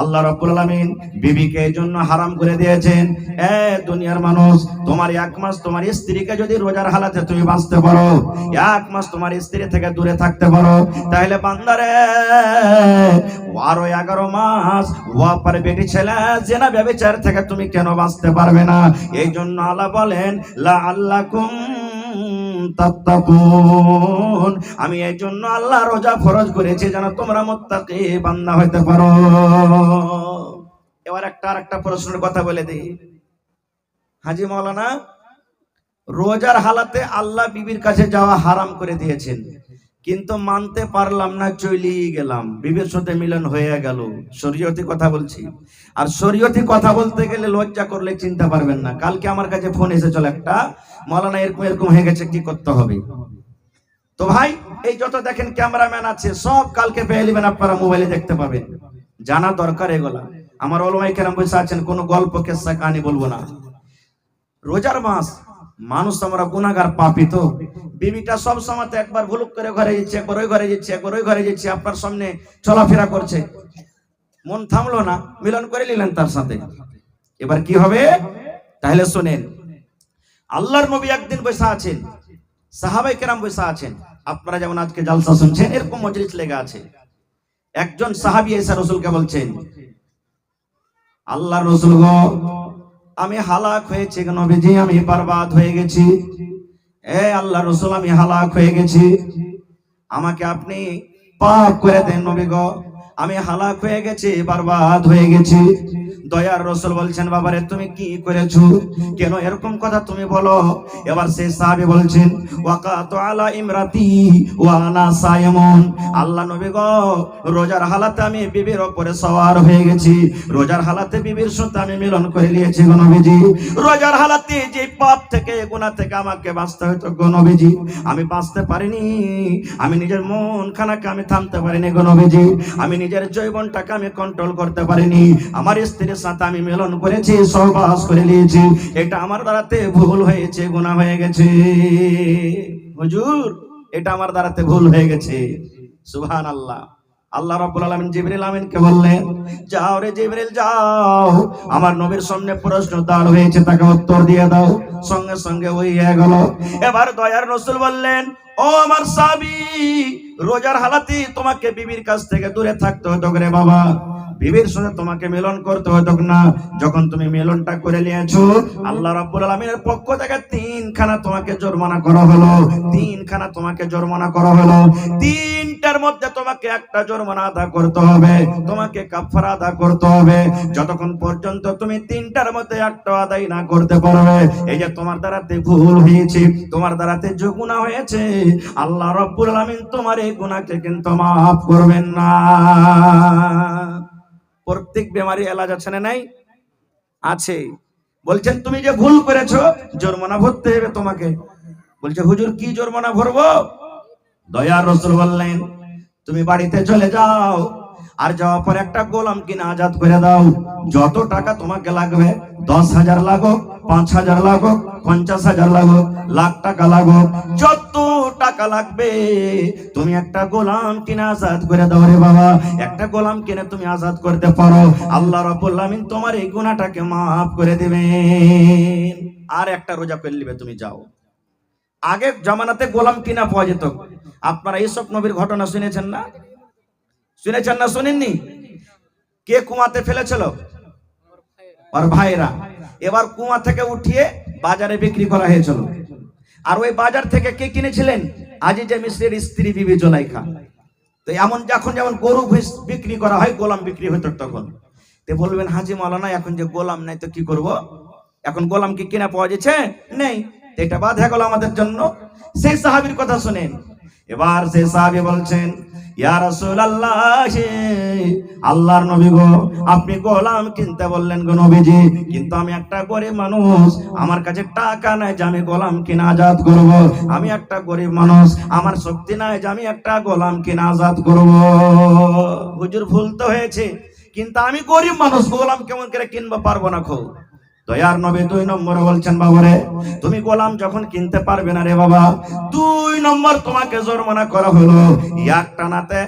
আল্লাহ রাব্বুল আলামিন বিবিকে এই জন্য হারাম করে দিয়েছেন। দুনিয়ার মানুষ, তোমার এক মাস তোমার স্ত্রীকে যদি রোজার হালাতে তুমি বাঁচতে পারো, এক মাস তোমার স্ত্রী থেকে দূরে থাকতে পারো, তাহলে বান্দারে আরো 11 মাস ওয়াপার বেটি ছেলে জেনা ব্যভিচার থেকে তুমি কেন বাঁচতে পারবে না? এই জন্য আল্লাহ বলেন লাআল্লাকুম তাত্তাকুন, আমি এই জন্য আল্লাহ রোজা ফরজ করেছি যেন তোমরা মুত্তাকি বান্দা হইতে পারো। এবার আরেকটা প্রশ্নের কথা বলে দিই। হাজী মাওলানা, রোজার হালাতে আল্লাহ বিবির কাছে যাওয়া হারাম করে দিয়েছেন, কিন্তু মানতে পারলাম না, চলেই গেলাম, বিবির সাথে মিলন হয়ে গেল। শরীয়তি কথা বলছি, আর শরীয়তি কথা বলতে গেলে লজ্জা করলে চিনতে পারবেন না। কালকে আমার কাছে ফোন এসেছিল একটা, মাওলানা এরকম এরকম হয়ে গেছে, কি করতে হবে? তো ভাই, এই যত দেখেন ক্যামেরাম্যান আছে সব কালকে পেয়ে নেবেন, আপনারা মোবাইলে দেখতে পাবেন। জানা দরকার এগুলা। আমার ওলামায়ে কেরাম বসে আছেন, কোনো গল্প কেসা কাহিনী বলবো না। রোজার মাস, মানুষ আমরা গুনাহগার পাপী, তো বিবিটা সব সময় একবার ভুলুক করে ঘরে যাচ্ছে, একবার ওই ঘরে যাচ্ছে, একবার ওই ঘরে যাচ্ছে, আপনার সামনে চলাফেরা করছে, মন থামলো না, মিলন করে নিলেন তার সাথে। এবার কি হবে? তাহলে শোনেন, আল্লাহর নবী একদিন বসে আছেন, সাহাবায়ে কেরাম বসে আছেন, আপনারা যেমন আজকে জালসা শুনছেন এরকম মজলিস লেগে আছে। একজন সাহাবী এসে রাসূলকে বলছেন, আল্লাহর রাসূল গো, আমি হালাক হয়েছি গো নবীজি, আমি বরবাদ হয়ে গেছি। আল্লাহর রাসূল, আমি হালাক হয়ে গেছি, আমাকে আপনি পাক করে দেন নবী গো, আমি হালাক হয়ে গেছি, বরবাদ হয়ে গেছি। দয়ার রাসূল বলছেন, বাবারে তুমি কি করেছো, কেন এরকম কথা তুমি বলো? এবার সেই সাহাবী বলছেন, ওয়াকাতু আলা ইমরাতি ওয়া আনা সায়মুন, আল্লাহ নবী গো, রোজার হালাতে আমি বিবির উপরে সওয়ার হয়ে গেছি, রোজার হালাতে বিবির সাথে আমি মিলন করে নিয়েছি গো নবীজি। রোজার হালাতে যে পাপ থেকে, গুনাহ থেকে আমাকে বাঁচতে হতো গো নবীজি, আমি বাঁচতে পারিনি, আমি নিজের মন খানাকে আমি থামতে পারিনি গো নবীজি, আমি নিজের জৈবনটাকে আমি কন্ট্রোল করতে পারিনি, আমার স্ত্রীর সাথে আমি মিলন করেছি, সহবাস করে নিয়েছি, এটা আমার দ্বারাতে ভুল হয়েছে, গুনাহ হয়ে গেছে হুজুর, এটা আমার দ্বারাতে ভুল হয়ে গেছে। সুবহানাল্লাহ। আল্লাহ রাব্বুল আলামিন জিবরিল আমিনকে বললেন, যাও রে জিবরিল যাও, আমার নবীর সামনে প্রশ্ন দাঁড় হয়েছে, তাকে উত্তর দিয়ে দাও। সঙ্গে সঙ্গে ওই হয়ে গেল। এবার দয়ার রাসূল বললেন, ও আমার সাহাবী, রোজার হালাতে তোমাকে বিবির কাছ থেকে দূরে থাকতে হতো রে বাবা, বিবির সাথে তোমাকে মিলন করতে হতো না। যখন তুমি মিলনটা করে নিয়েছো, আল্লাহ রাব্বুল আলামিনের পক্ষ থেকে 3খানা তোমাকে জরিমানা করা হলো, 3খানা তোমাকে জরিমানা করা হলো। 3টার মধ্যে তোমাকে একটা জরিমানা আদা করতে হবে, তোমাকে কাফারা আদা করতে হবে। যতক্ষণ পর্যন্ত তুমি 3টার মধ্যে একটা আদায় না করতে পারবে, এই যে তোমার দ্বারাতে ভুল হয়েছে, তোমার দ্বারাতে যে গুনাহ হয়েছে, আল্লাহ রাব্বুল আলামিন তোমার এই গুনাহকে কিন্তু মাফ করবেন না। প্রত্যেক বেমারি এলাজ আছে না নাই? আছে। বলছেন তুমি যে ভুল করেছো, জরিমানা ভরতে হবে তোমাকে। বলছে হুজুর কি জরিমানা ভরবো? দয়ার রাসূল বললেন, তুমি বাড়িতে চলে যাও, আর যাওয়ার পর একটা গোলাম কিনে আজাদ করে দাও। যত টাকা তোমাকে লাগবে, 10,000 লাগুক, 5,000 লাগুক, 50,000 লাগুক, লাখ টাকা লাগুক, যত টাকা লাগবে তুমি একটা গোলাম কিনে আজাদ করে দাও রে বাবা। একটা গোলাম কিনে তুমি আজাদ করতে পারো, আল্লাহ রাব্বুল আলামিন তোমার এই গুনাহটাকে maaf করে দিবেন। আর একটা রোজা করে নিবে, তুমি যাও। আগে জামানাতে গোলাম কিনা পাওয়া যেত। আপনারা ইউসুফ নবীর ঘটনা শুনেছেন না? শুনেছেন না শুনেননি? কে কুয়াতে ফেলেছিল? আর ভাইরা। এবার কুয়া থেকে উঠিয়ে বাজারে বিক্রি করা হয়েছিল। আর ওই বাজার থেকে কে কিনেছিলেন? আজিজে মিসরির স্ত্রী বিবি জুলাইখা। তো এমন যখন যেমন গরু বিক্রি করা হয়, গোলাম বিক্রি হতো তখন। তো বলবেন, হাজী মাওলানা এখন যে গোলাম নাই তো কি করব? এখন গোলাম কি কিনা পাওয়া যাচ্ছে? নেই। এটা বাদ হয়ে গেল আমাদের জন্য। সেই সাহাবীর কথা শুনেন। এবার সেই সাহাবী বলছেন, ইয়া রাসূলুল্লাহ, আল্লাহর নবী গো, আপনি গোলাম কিনতে বললেন গো নবীজি, কিন্তু আমি একটা গরিব মানুষ, আমার কাছে টাকা নাই যে আমি গোলাম কিনে আজাদ করব। আমি একটা গরিব মানুষ, আমার শক্তি নাই যে আমি একটা গোলাম কিনে আজাদ করব। হুজুর ভুল তো হয়েছে, কিন্তু আমি গরিব মানুষ, গোলাম কেমন করে কিনবো, পারবো না। খো দয়ার নবী 2 নম্বরে বলছেন, বাবারে তুমি গোলাম যখন কিনতে পারবে না রে বাবা, 2 নম্বর তোমাকে জরিমানা করা হলো এক টানাতে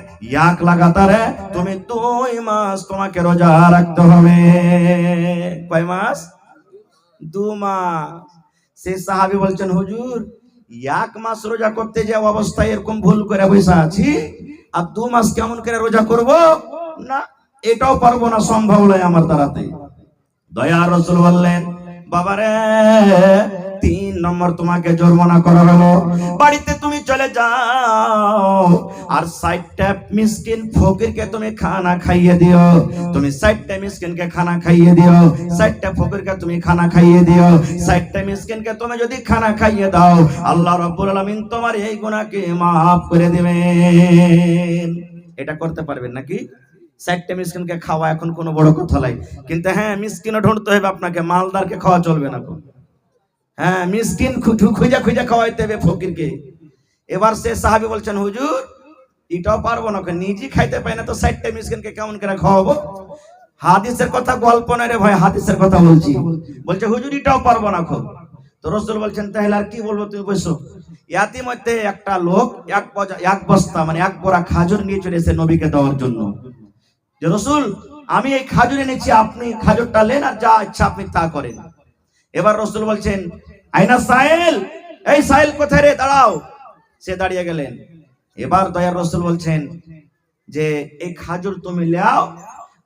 এক লাগাতারে তুমি 2 মাস তোমাকে রোজা রাখতে হবে। কয় মাস? 2 মাস। সেই সাহাবী বলছেন, হুজুর 1 মাস রোজা করতে যে অবস্থায় এরকম ভুল করে বসে আছি, আর 2 মাস কেমন করে রোজা করব? না, এটাও পারবো না, সম্ভব নয় আমার দ্বারাতে। দয়ার রাসূল বললেন, বাবারে 3 নম্বর তোমাকে জরিমানা করা হলো, বাড়িতে তুমি চলে যাও আর 60টা মিসকিন ফকিরকে তুমি খানা খাইয়ে দিও। তুমি 60টা মিসকিনকে খানা খাইয়ে দিও, 60টা ফকিরকে তুমি খানা খাইয়ে দিও। 60টা মিসকিনকে তুমি যদি খানা খাইয়ে দাও, আল্লাহ রাব্বুল আলামিন তোমার এই গুনাহকে maaf করে দিবেন। এটা করতে পারবেন নাকি? 60টা মিসকিনকে খাওয়া এখন কোনো বড় কথা নাই, কিন্তু হ্যাঁ মিসকিনও ঢুঁড়তে হবে আপনাকে, মালদারকে খাওয়া চলবে না। হ্যাঁ, মিসকিন খুঁজে খুঁজে খাওয়াইতে হবে ফকিরকে। এবার সে সাহাবী বলছেন, হুজুর এটাও পারবো না, নিজে খাইতে পাই না তো 60টা মিসকিনকে কেমন করে খাওয়াবো? হাদিসের কথা গল্প নয় রে ভাই, হাদিসের কথা বলছি। বলছে হুজুর এটাও পারবো না। তো রাসূল বলছেন, তাহলে আর কি বলবো, তুমি বসো। ইয়াতি মধ্যে একটা লোক এক বস্তা মানে 1 বোরা খাজুর নিয়ে চলে এসে নবীকে দেওয়ার জন্য, যে রাসূল আমি এই খাজুর এনেছি, আপনি খাজুরটা নেন আর যা ইচ্ছা আপনি তা করেন। এবার রাসূল বলছেন, আইনা সাইল, এই সাইল কোথায় রে, দাঁড়াও। সে দাঁড়িয়ে গেলেন। এবার দয়ার রাসূল বলছেন যে এই খাজুর তুমি লাও,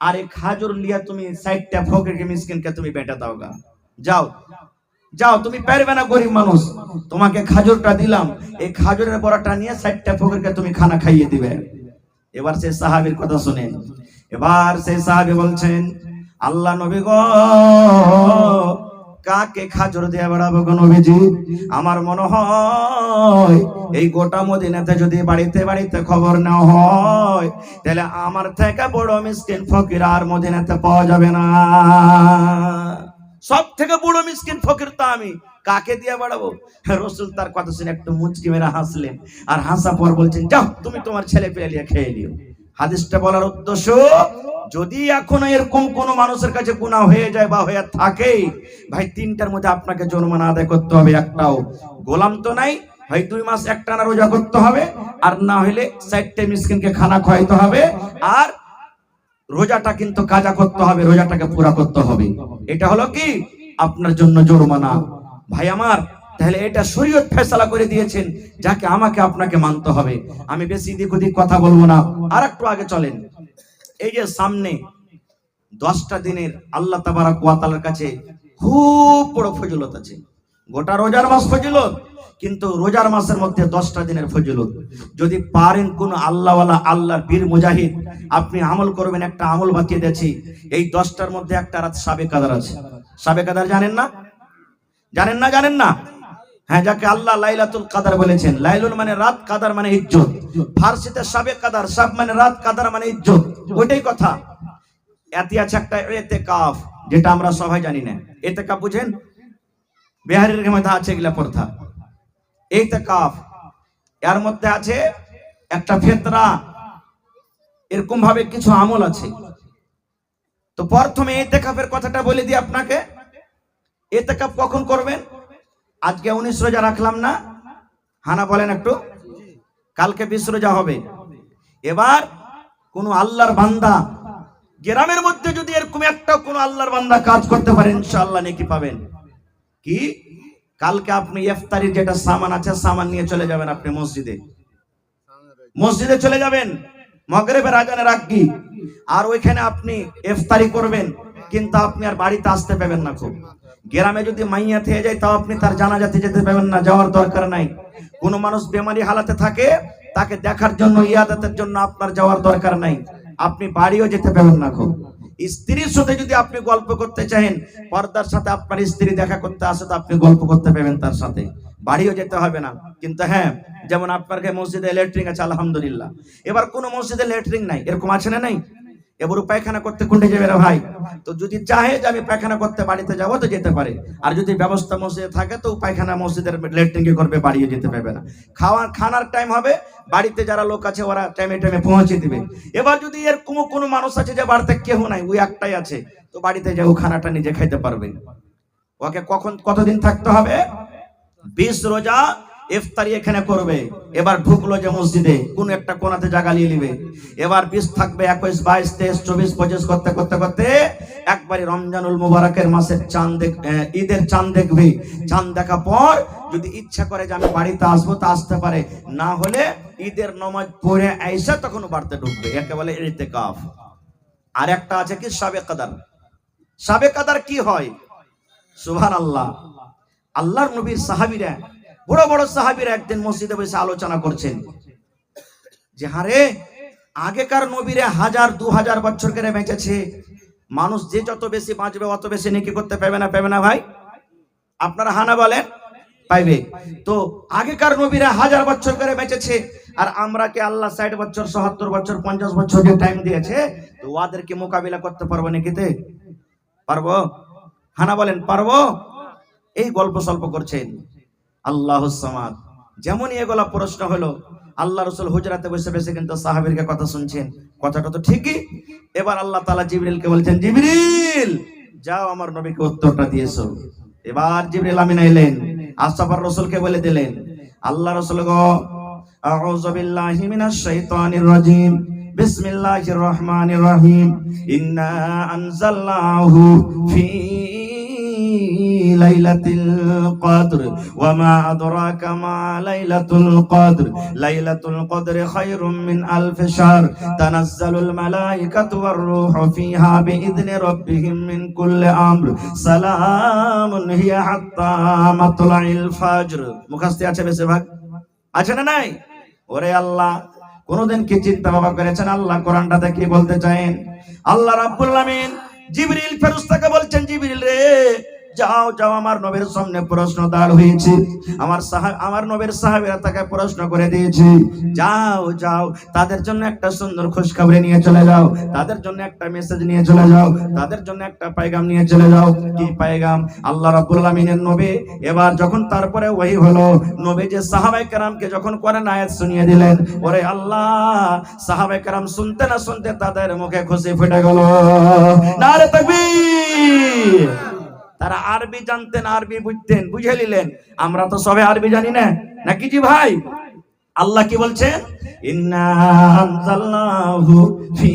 আর এই খাজুর লিয়া তুমি 60টা ফকিরকে মিসকিনকে তুমি বেটা দাও গা, যাও যাও, তুমি পারবে না, গরিব মানুষ, তোমাকে খাজুরটা দিলাম, এই খাজুরের বড়াটা নিয়ে 60টা ফকিরকে তুমি খানা খাইয়ে দিবে। এবার সেই সাহাবীর কথা শুনেন। এবার সেই সাহাবী বলছেন, আল্লাহ নবী গো, কাকে খাজুর দিয়ে বেড়াবো গো নবীজি? আমার মনে হয় এই গোটা মদিনাতে যদি বাড়িতে বাড়িতে খবর না হয়, তাহলে আমার থেকে বড় মিসকিন ফকির আর মদিনাতে পাওয়া যাবে না। সব থেকে বড় মিসকিন ফকির তো আমি, কাকে দিয়ে বাড়াবো? রাসূল তার কথা শুনে একটু মুচকি মেরে হাসলেন, আর হাসা পর বলছেন, যাও তুমি তোমার ছেলে পেলে নিয়ে খেয়ে নিও। হাদিসটা বলার উদ্দেশ্য, যদি এখনো এরকম কোন মানুষের কাছে গুনাহ হয়ে যায় বা হয়ে থাকে, ভাই 3টার মধ্যে আপনাকে জরিমানা আদায় করতে হবে। একটাও গোলাম তো নাই, হয় 2 মাস একটানা রোজা করতে হবে, আর না হলে 60টা মিসকিনকে খানা খাওয়াইতে হবে, আর রোজাটা কিন্তু কাজা করতে হবে, রোজাটাকে পুরা করতে হবে। এটা হলো কি আপনার জন্য জরিমানা। ভাই আমার, তাহলে এটা শরীয়ত ফয়সালা করে দিয়েছেন, যাকে আমাকে আপনাকে মানতে হবে। আমি বেশি দিক ওদিক কথা বলবো না, আর একটু আগে চলেন। এই যে সামনে 10টা দিনের আল্লাহ তাবারক ওয়া তাআলার কাছে খুব বড় ফজিলত আছে। গোটা রোজার মাস ফজিলত, কিন্তু রোজার মাসের মধ্যে 10টা দিনের ফজিলত। যদি পারেন কোন আল্লাহওয়ালা, আল্লাহর বীর মুজাহিদ, আপনি আমল করবেন। একটা আমল বাতিয়ে দিয়েছি, এই 10টার মধ্যে একটা রাত শাবে কাদর আছে। শাবে কাদর জানেন না? জানেন না? জানেন না? হ্যাঁ, যাকে আল্লাহ লাইলাতুল কাদর বলেছেন। লাইলুল মানে রাত, কাদর মানে ইজ্জত। ফারসিতে শাবে কাদর, শাব মানে রাত, কাদর মানে ইজ্জত, ওইটাই কথা। এতে আছে একটা ইতিকাফ, যেটা আমরা সবাই জানি না। ইতিকাফ বুঝেন? বিহারের মধ্যে আছে এগুলা প্রথা, ইতিকাফ। এর মধ্যে আছে একটা ফিতরা, এরকম ভাবে কিছু আমল আছে। তো প্রথমে ইতিকাফের কথাটা বলে দিই আপনাকে। ইতিকাফ কখন করবেন? আজকে 19 রোজা রাখলাম না, হানা বলেন একটু, কালকে 20 রোজা হবে। এবার কোন আল্লাহর বান্দা গ্রামের মধ্যে যদি এরকম একটা কোন আল্লাহর বান্দা কাজ করতে পারেন, ইনশাআল্লাহ নেকি পাবেন। কি? কালকে আপনি ইফতারির যেটা সামান আছে, সামান নিয়ে চলে যাবেন আপনি মসজিদে। মসজিদে চলে যাবেন মাগরিবের আজানের আগে, আর ওইখানে আপনি ইফতারি করবেন। কিন্তু আপনি আর বাড়িতে আসতে পাবেন না। খুব গ্রামে যদি মাইয়া থেকে যায়, তাও আপনি তার জানাজাতে যেতে পাবেন না, যাওয়ার দরকার নাই। কোন মানুষ বেমারি হালাতে থাকে, তাকে দেখার জন্য, ইয়াদাতের জন্য আপনার যাওয়ার দরকার নাই। আপনি বাড়িও যেতে পাবেন না। খুব স্ত্রীর সাথে যদি আপনি গল্প করতে চান, পর্দার সাথে আপনার স্ত্রী দেখা করতে আসে, তো আপনি গল্প করতে পাবেন তার সাথে, বাড়িও যেতে হবে না। কিন্তু হ্যাঁ, যেমন আপনার মসজিদে ল্যাট্রিন আছে, আলহামদুলিল্লাহ। এবার কোন মসজিদে ল্যাট্রিন নাই, এরকম আছে না? নাই। এবার পায়খানা করতে কোনটা যাবে রে ভাই? তো যদি চাহে যে আমি পায়খানা করতে বাড়িতে যাবো, তো যেতে পারে। আর যদি ব্যবস্থা মসজিদে থাকে, তো পায়খানা মসজিদের ল্যাট্রিন করবে, বাড়িও যেতে পারবে না। খানার টাইম হবে, বাড়িতে যারা লোক আছে ওরা টাইমে টাইমে পৌঁছে দিবে। এবার যদি এর কোনো মানুষ আছে যে বাড়িতে কেউ নাই, ওই একটাই আছে, তো বাড়িতে যাও খানাটা নিজে খাইতে পারবে। ওকে কতদিন থাকতে হবে? 20 রোজা ইফতারি এখানে করবে। এবার ঢুকলো যে মসজিদে, কোন একটা কোনাতে জায়গা নিয়ে নিবে। এবার 20 থাকবে, 21, 22, 23, 24, 25 করতে করতে করতে একবারে রমজানুল মুবারকের মাসের চাঁদ ঈদের চাঁদ দেখবে। চাঁদ দেখা পর যদি ইচ্ছা করে যে আমি বাড়িতে আসবো তা আসতে পারে, না হলে ঈদের নামাজ পড়ে আইসা তখন বাড়িতে ঢুকবে। একে বলে ইতিকাফ। আর একটা আছে কি শাবে কদর। শাবে কদর কি হয়? সুবহানাল্লাহ। আল্লাহর নবীর সাহাবীরা, বড় বড় সাহাবীরা একদিন মসজিদে বসে আলোচনা করছেন যে হারে আগেকার নবীরা 1000-2000 বছর করে বেঁচেছে, মানুষ যে যত বেশি বাঁচবে অত বেশি নেকি করতে পাবে না? পাবে না ভাই? আপনারা হানা বলেন, পাইবে। তো আগেকার নবীরা 1000 বছর করে বেঁচেছে, আর আমরা কি আল্লাহ 60 বছর, 70 বছর, 50 বছর যে টাইম দিয়েছে, তো ওদেরকে মোকাবিলা করতে পারবো নাকিতে? পারবো? হানা বলেন, পারবো? এই গল্প সল্প করছেন। আল্লাহুস সামাদ। যেমনই এগুলা প্রশ্ন হলো, আল্লাহ রাসূল হুজরাতে বসে বসে কিন্তু সাহাবীরকে কথা শুনছেন। কথাটা তো ঠিকই। এবার আল্লাহ তাআলা জিবরিলকে বলছেন, জিবরিল যাও আমার নবীকে উত্তরটা দিয়েছো। এবার জিবরিল আমিন আইলেন, আসফার রাসূলকে বলে দিলেন, আল্লাহ রাসূল গো, আউযু বিল্লাহি মিনাশ শাইতানির রাজিম, বিসমিল্লাহির রহমানির রহিম, ইন্না আনজালনাহু ফি লাইলাতুল কদর ওয়া মা আদরাকা মা লাইলাতুল কদর, লাইলাতুল কদরি খায়রুম মিন আলফি শাহর, তানাজ্জালুল মালায়েকাতু ওয়ার রূহু ফিহা বিইذনি রাব্বিহিম মিন কুল্লি আমর, সালামুন হিয়া হাত্তা মাতলাইল ফজর। মুখস্থ আছে বেশিরভাগ, আছে না নাই? ওরে আল্লাহ, কোনদিন কি চিন্তা ভাবনা করেছেন আল্লাহ কোরআনটাতে কি বলতে চান? আল্লাহ রাব্বুল আমিন জিবরিল ফেরেশতাকে বলছেন, জিবরিল রে যাও যাও, আমার নবীর সামনে প্রশ্ন দাঁড় হয়েছে, আমার নবীর সাহাবীরা তাকে প্রশ্ন করে দিয়েছে, যাও যাও তাদের জন্য একটা সুন্দর খুশখবরি নিয়ে চলে যাও, তাদের জন্য একটা মেসেজ নিয়ে চলে যাও, তাদের জন্য একটা পয়গাম নিয়ে চলে যাও। কি পয়গাম? আল্লাহ রাব্বুল আমিনের নবী এবার যখন তারপরে ওহী হলো, নবী যে সাহাবায়ে কেরামকে যখন কোরআন আয়াত শুনিয়ে দিলেন, ওরে আল্লাহ, সাহাবায়ে কেরাম শুনতে না শুনতে তাদের মুখে খুশি ফুটে গেল। নারে তাকবীর। তারা আরবি জানতেন, আরবি বুঝতেন, বুঝে নিলেন। আমরা তো সবে আরবি জানি না, নাকি জি ভাই? আল্লাহ কি বলছেন? ইন্না আনজালনাহু ফি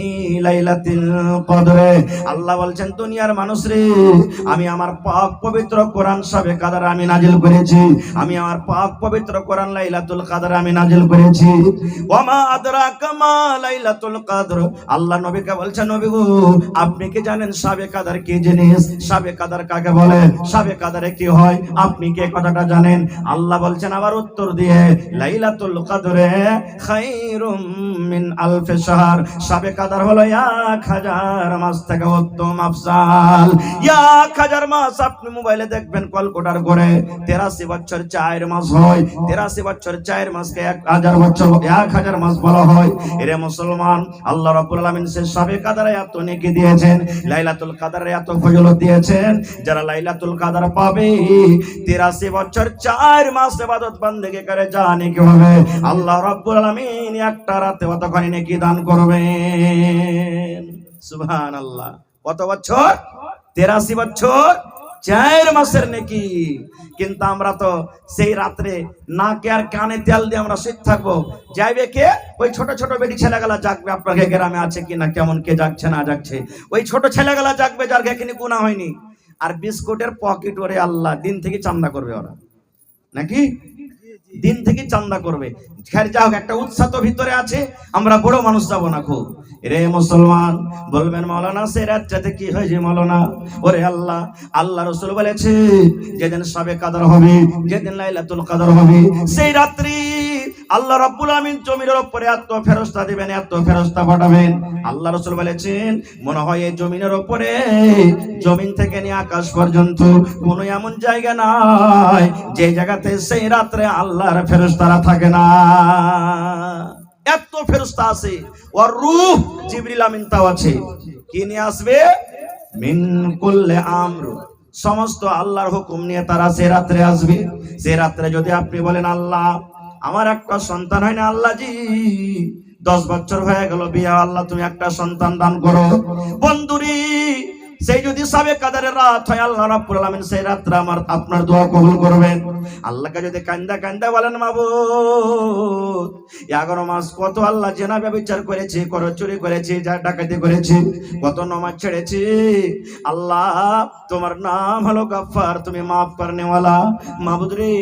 লাইলাতিল কদর। আল্লাহ বলছেন, দুনিয়ার মানুষ রে, আমি আমার পাক পবিত্র কোরআন শাবে কদর আমি নাজিল করেছি। আমি আমার পাক পবিত্র কোরআন লাইলাতুল কদর আমি নাজিল করেছি। ওয়া মা আদরাকা মা লাইলাতুল কদর। আল্লাহ নবীকে বলছেন, নবী গো, আপনি কি জানেন শাবে কদর কি জিনিস? শাবে কদর কাকে বলে? শাবে কদরে কি হয়? আপনি কি কথাটা জানেন? আল্লাহ বলছেন আবার উত্তর দিয়ে, লাইলাতুল কদরে খায়রুম মিন আলফি শাহর। শাবে কদর হলো 1000 মাস থেকে উত্তম আফজাল। 1000 মাস আপনি মোবাইলে দেখবেন ক্যালকুলেটর করে 83 বছর 4 মাস হয়। 83 বছর 4 মাসকে 1000 বছর 1000 মাস বলা হয়। এরে মুসলমান, আল্লাহ রাব্বুল আলামিন সে শাবে কদরে এত নেকি দিয়েছেন, লাইলাতুল কদরে এত ফজিলত দিয়েছেন, যারা লাইলাতুল কদর পাবে 83 বছর 4 মাস ইবাদত বندگی করে জানে কি হবে? আল্লাহ রাব্বুল আলামিন একটা রাতে কতখানি নেকি দান করবেন। সুবহানাল্লাহ। কত বছর? 83 বছর 4 মাসের নেকি। কিন্তু আমরা তো সেই রাত্রে নাকে আর কানে তেল দিয়ে আমরা শীত থাকবো। যাইবে কে? ওই ছোট ছোট বেটি ছেলেগুলা জাগবে। আপনার গ্রামে আছে কিনা, কেমন কে জাগছে না জাগছে? ওই ছোট ছেলেগুলা জাগবে যার ঘেখিনি গুনাহ হয়নি। আর বিস্কুটের পকেট ওরে আল্লাহ দিন থেকে চান্দা করবে ওরা, নাকি দিন থেকে চান্দা করবে। খের যাও, একটা উৎসাহ তো ভিতরে আছে। আমরা বড় মানুষ যাবো না খুব। রে মুসলমান, বলবেন মাওলানা সে রাতটাতে কি হয়েছে মাওলানা? ওরে আল্লাহ, আল্লাহ রাসূল বলেছে যেদিন শাবে কদর হবে, যেদিন লাইলাতুল কদর হবে, সেই রাত্রি আল্লাহ রাব্বুল আমিন জমিনের উপরে এত ফেরেশতা দিবেন, এত ফেরেশতা পাঠাবেন। আল্লাহ রাসূল বলেছেন, মনে হয় এই জমিনের উপরে, জমিন থেকে নিয়ে আকাশ পর্যন্ত কোনো এমন জায়গা নাই যে জায়গাতে সেই রাত্রে আল্লাহর ফেরেশতারা থাকে না। এত ফেরেশতা আছে। ওয়ার রূহ, জিবরিল আমিন তাও আছে। কি নিয়ে আসবে? মিন কুল্লি আমর, সমস্ত আল্লাহর হুকুম নিয়ে তারা সে রাত্রে আসবে। সে রাত্রে যদি আপনি বলেন, আল্লাহ আমার একটা সন্তান হয় না, আল্লাহ জি 10 বছর হয়ে গেল বিয়ে, আল্লাহ তুমি একটা সন্তান দান করো। বন্ধুরি সেই যদি সাবে কাদারের রাত হয়, আল্লাহ রাব্বুল আলামিন সেই রাত্রে আমার আপনার দোয়া কবুল করবেন। আল্লাহকে যদি কান্দা কান্দা বলেন, মাবুদ 11 মাস কত আল্লাহ জেনা ব্যভিচার করেছি, কত চুরি করেছি, যা ডাকাতি করেছি, কত নামাজ ছেড়েছি, আল্লাহ তোমার নাম হলো গাফফার, তুমি মাফ করনেওয়ালা। মাবুদ রে,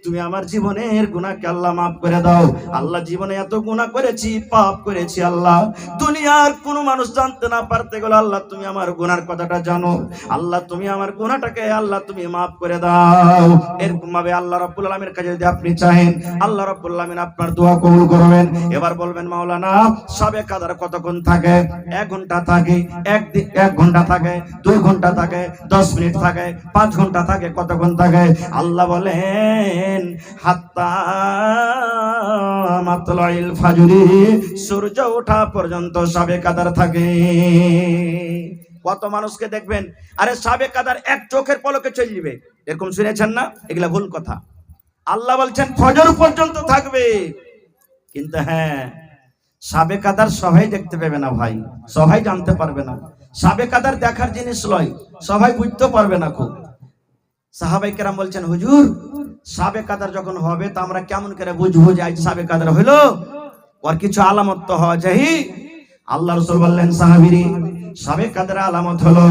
তুমি আমার জীবনের গুনাহকে আল্লাহ মাফ করে দাও। আল্লাহ জীবনে এত গুনাহ করেছি, পাপ করেছি, আল্লাহ দুনিয়ার কোন মানুষ জানতে না পারতে গেল, আল্লাহ তুমি আমার গুনার কথাটা জানো। আল্লাহ তুমি আমার গুনাহটাকে আল্লাহ তুমি মাফ করে দাও। এরকম ভাবে আল্লাহ রাব্বুল আলামিনের কাছে যদি আপনি চাহেন, আল্লাহ রাব্বুল আলামিন আপনার দোয়া কবুল করবেন। এবার বলবেন, মাওলানা সবে কাদার কতক্ষণ থাকে? 1 ঘন্টা থাকে, 1 ঘন্টা থাকে, 2 ঘন্টা থাকে, 10 মিনিট থাকে, 5 ঘন্টা থাকে, কতক্ষণ থাকে? আল্লাহ বলেন, হাত্তা মাতলাইল ফাজরি, সূর্য ওঠা পর্যন্ত সবে কাদার থাকে। কত মানুষকে দেখবেন, আরে সবে কাদার এক চোখের পলকে চলে যাবে, এরকম শুনেছেন না? এগুলা ভুল কথা। আল্লাহ বলছেন ফজর পর্যন্ত থাকবে। কিন্তু হ্যাঁ, সবে কাদার সবাই দেখতে পাবে না ভাই, সবাই জানতে পারবে না। সবে কাদার দেখার জিনিস নয়, সবাই বুঝতে পারবে না। খুব সাহাবায়ে কেরাম বলছেন, হুজুর সবে কাদার যখন হবে তা আমরা কেমন করে বুঝবো যে আজ সবে কাদার হলো? ওর কিছু আলামত তো হওয়া চাই। আল্লাহ রাসূল বললেন, সাহাবীরা সবে কাদার আলামত হলো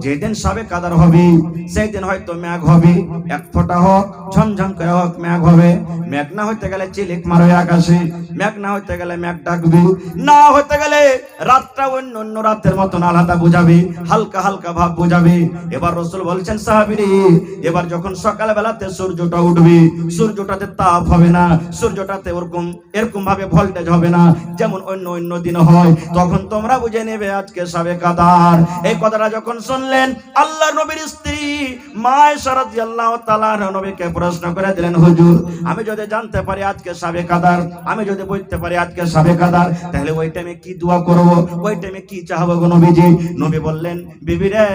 যেদিন সবে কাদার হবে সেই দিন হয়তো মেঘ হবে, 1 ফোঁটা হোক, ঝমঝম করে হোক মেঘ হবে। মেঘ না হইতে গেলে চিলিক মারবে আকাশে, মেঘ না হইতে গেলে মেঘ ডাকবে, না হইতে গেলে রাতটা অন্য অন্য রাতের মতন আলাদা বুঝাবে, হালকা হালকা ভাব বুঝাবে। এবার রাসূল বলছেন, সাহাবীরা এবার যখন সকাল বেলাতে সূর্যটা উঠবে, সূর্যটাতে তাপ হবে না, সূর্যটাতে এরকম ভাবে ভোল্টেজ হবে না যেমন অন্য অন্য দিন হয়, তখন তোমরা বুঝে নেবে আজকে সবে কাদার। এই কথাটা যখন শুনলেন, আল্লাহর নবীর স্ত্রী মা আয়েশা রাদিয়াল্লাহু তাআলা নবীকে প্রশ্ন করে দিলেন, হুজুর আমি যদি জানতে পারি আজকে সবে কাদার, আমি যদি বুঝতে পারি আজকে সবে কাদার, তাহলে ওই টাইমে কি দোয়া করব, ওই টাইমে কি চাইবো গো নবীজি? নবী বললেন, বিবি রে,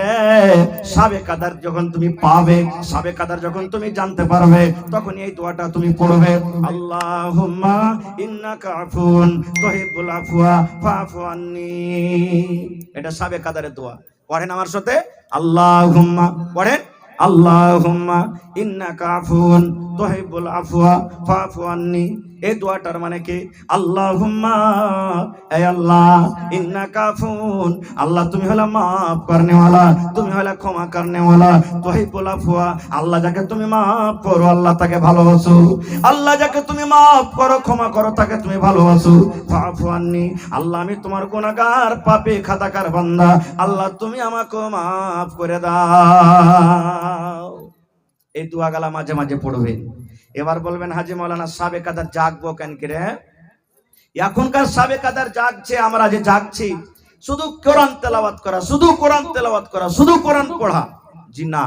সবে কাদার যখন তুমি পাবে, সবে কাদার যখন তুমি জানতে পারবে, তখন এই দোয়াটা তুমি পড়বে, আল্লাহুম্মা ইন্নাকা আফুন তুহিব্বুল আফওয়া ফাফু আন্নী। এটা সবে কাদারের দোয়া। পড়েন আমার সাথে, আল্লাহুম্মা, পড়েন, আল্লাহুম্মা ইন্নাকা আফুন তুহিব্বুল আফওয়া ফাফু আন্নী। এই দোয়াটার মানে কি? আল্লাহুম্মা, হে আল্লাহ, ইন্নাকা আফুন, আল্লাহ তুমি হলো মাফ করনে ওয়ালা, তুমি হলো ক্ষমা করনে ওয়ালা, তুহিব্বুল আফওয়া, আল্লাহ যাকে তুমি মাফ করো আল্লাহ তাকে ভালোবাসো, আল্লাহ যাকে তুমি মাফ করো ক্ষমা করো তাকে তুমি ভালোবাসো, ফাফু আন্নী, আল্লাহ আমি তোমার গুনাহগার পাপী খাতাকার বান্দা, আল্লাহ তুমি আমাকে মাফ করে দাও। এই দোয়াগুলা মাঝে মাঝে পড়বে। এবার বলবেন, হাজী মাওলানা সবে কাদার জাগবো কেন করে? এখনকার সবে কাদার জাগছে, আমরা যে জাগছি শুধু কোরআন তেলাওয়াত করা, শুধু কোরআন তেলাওয়াত করা, শুধু কোরআন পড়া। জি না,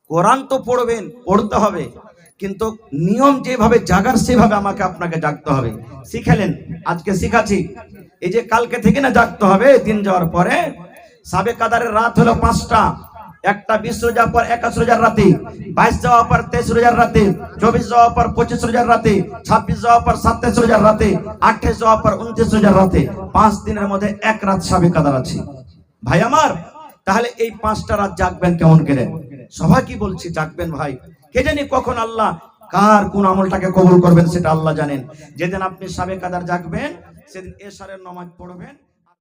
কোরআন তো পড়বেন, পড়তে হবে, কিন্তু নিয়ম যেভাবে জাগার সেভাবে আমাকে আপনাকে জাগতে হবে। শিখালেন, আজকে শিখাচ্ছি, এই যে কালকে থেকে না জাগতে হবে, দিন যাওয়ার পরে। সবে কাদারের রাত হলো 5টা, একটা 20 রোজার পর 21 রোজার রাতে, 22 যাওয়ার পর 23 রোজার রাতে, 24 যাওয়ার পর 25 রোজার রাতে, 26 যাওয়ার পর 27 রোজার রাতে, 28 যাওয়ার পর 29 রোজার রাতে, 5 দিনের মধ্যে 1 রাত সবে কাদার আছে ভাই আমার। তাহলে এই 5টা রাত জাগবেন কেমন করে? সবাই কি বলছি জাগবেন ভাই, কে জানি কখন আল্লাহ কার কোন আমলটাকে কবুল করবেন সেটা আল্লাহ জানেন। যেদিন আপনি সবে কাদার জাগবেন সেদিন এশারের নামাজ পড়বেন।